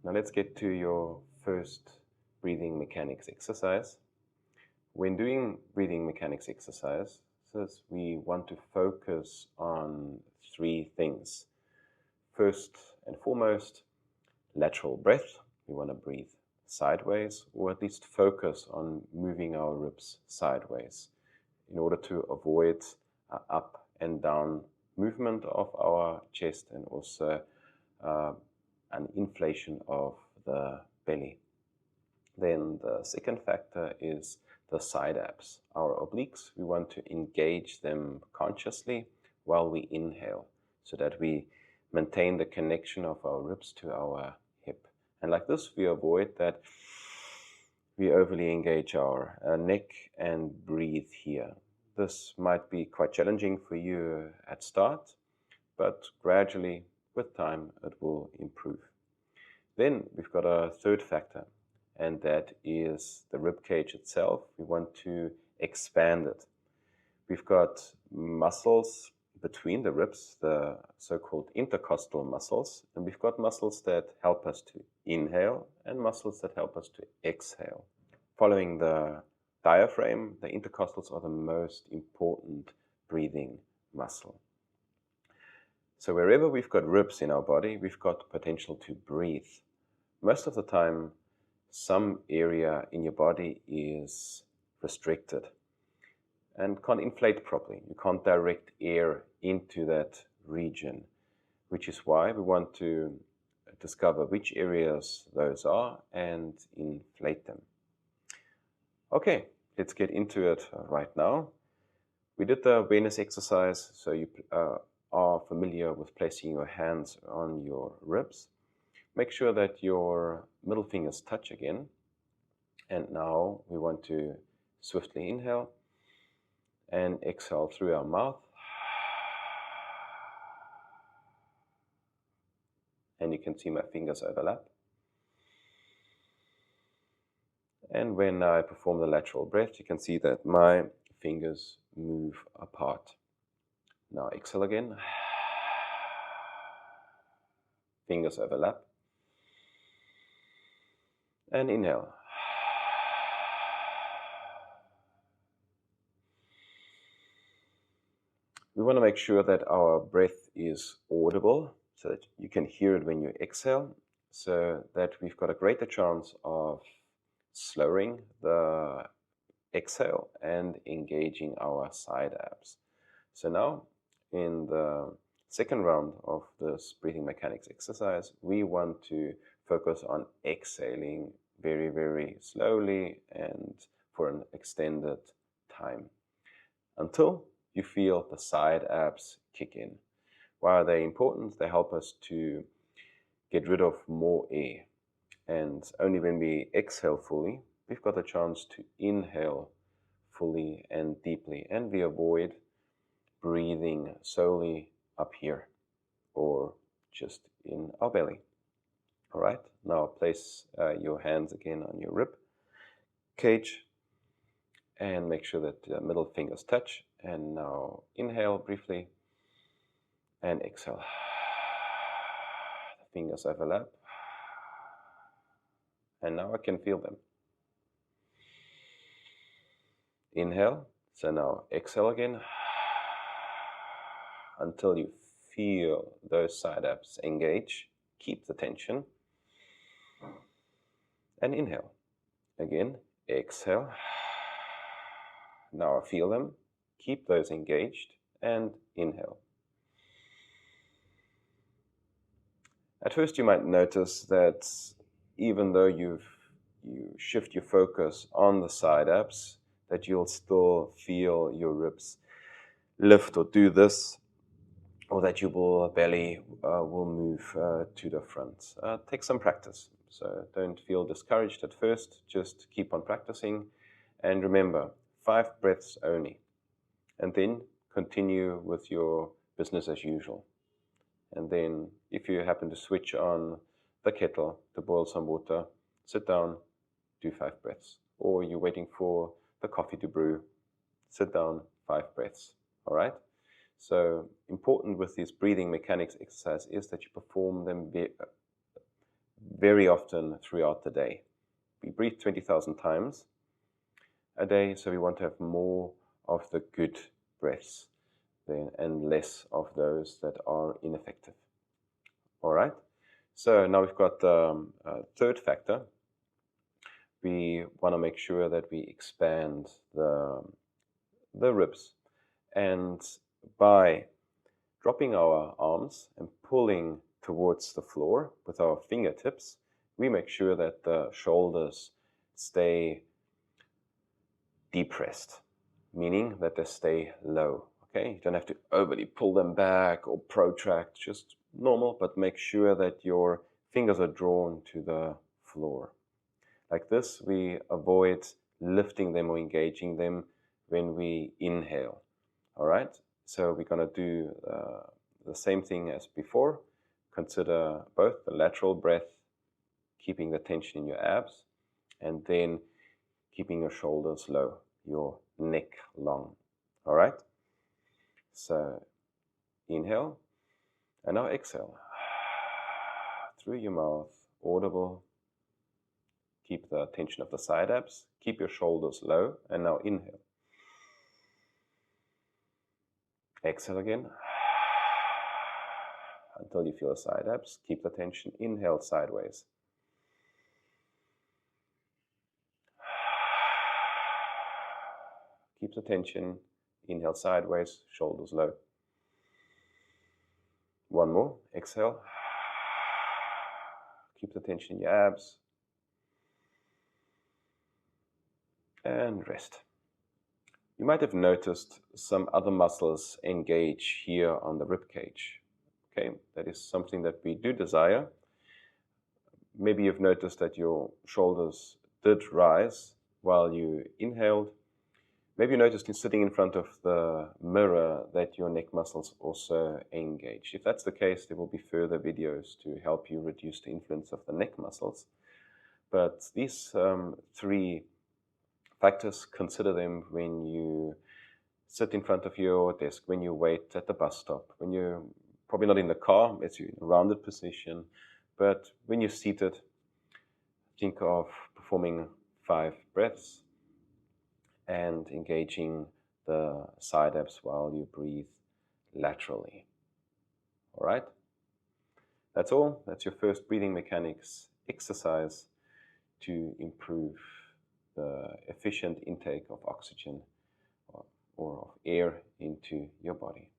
Now let's get to your first breathing mechanics exercise. When doing breathing mechanics exercises, we want to focus on three things. First and foremost, lateral breath. We want to breathe sideways, or at least focus on moving our ribs sideways in order to avoid up and down movement of our chest and also an inflation of the belly. Then the second factor is the side abs. Our obliques, we want to engage them consciously while we inhale so that we maintain the connection of our ribs to our hip. And like this, we avoid that we overly engage our neck and breathe here. This might be quite challenging for you at start, but gradually, with time, it will improve. Then we've got a third factor, and that is the ribcage itself. We want to expand it. We've got muscles between the ribs, the so-called intercostal muscles, and we've got muscles that help us to inhale and muscles that help us to exhale. Following the diaphragm, the intercostals are the most important breathing muscle. So wherever we've got ribs in our body, we've got potential to breathe. Most of the time, some area in your body is restricted and can't inflate properly. You can't direct air into that region, which is why we want to discover which areas those are and inflate them. Okay, let's get into it right now. We did the awareness exercise, so you are familiar with placing your hands on your ribs. Make sure that your middle fingers touch again. And now we want to swiftly inhale and exhale through our mouth. And you can see my fingers overlap. And when I perform the lateral breath, you can see that my fingers move apart. Now exhale again. Fingers overlap. And inhale. We want to make sure that our breath is audible so that you can hear it when you exhale, so that we've got a greater chance of slowing the exhale and engaging our side abs. So now, in the second round of this breathing mechanics exercise, we want to focus on exhaling very, very slowly and for an extended time until you feel the side abs kick in. Why are they important? They help us to get rid of more air. And only when we exhale fully, we've got a chance to inhale fully and deeply. And we avoid breathing solely up here or just in our belly. All right, now place your hands again on your rib cage and make sure that the middle fingers touch. And now inhale briefly and exhale. The fingers overlap. And now I can feel them. Inhale. So now exhale again until you feel those side abs engage. Keep the tension. And inhale. Again, exhale. Now I feel them. Keep those engaged and inhale. At first you might notice that even though you shift your focus on the side abs, that you'll still feel your ribs lift or do this, or that your belly will move to the front. Take some practice, so don't feel discouraged at first, just keep on practicing, and remember, 5 breaths only, and then continue with your business as usual. And then if you happen to switch on the kettle to boil some water, sit down, do 5 breaths. Or you're waiting for the coffee to brew, sit down, 5 breaths. All right? So important with these breathing mechanics exercise is that you perform them very often throughout the day. We breathe 20,000 times a day, so we want to have more of the good breaths then, and less of those that are ineffective. All right, so now we've got the third factor. We want to make sure that we expand the ribs, and by dropping our arms and pulling towards the floor with our fingertips, we make sure that the shoulders stay depressed, meaning that they stay low. Okay, you don't have to overly pull them back or protract, just normal, but make sure that your fingers are drawn to the floor. Like this, we avoid lifting them or engaging them when we inhale. All right, so we're going to do the same thing as before. Consider both the lateral breath, keeping the tension in your abs, and then keeping your shoulders low, your neck long. All right, so inhale, and now exhale through your mouth, audible. Keep the tension of the side abs, keep your shoulders low, and now inhale. Exhale again until you feel the side abs. Keep the tension. Inhale sideways. Keep the tension. Inhale sideways, shoulders low. One more. Exhale. Keep the tension in your abs. And rest. You might have noticed some other muscles engage here on the ribcage. Okay, that is something that we do desire. Maybe you've noticed that your shoulders did rise while you inhaled. Maybe you noticed in sitting in front of the mirror that your neck muscles also engage. If that's the case, there will be further videos to help you reduce the influence of the neck muscles. But these three factors, consider them when you sit in front of your desk, when you wait at the bus stop, when you're probably not in the car, it's in a rounded position, but when you're seated, think of performing 5 breaths and engaging the side abs while you breathe laterally. All right? That's all. That's your first breathing mechanics exercise to improve the efficient intake of oxygen or of air into your body.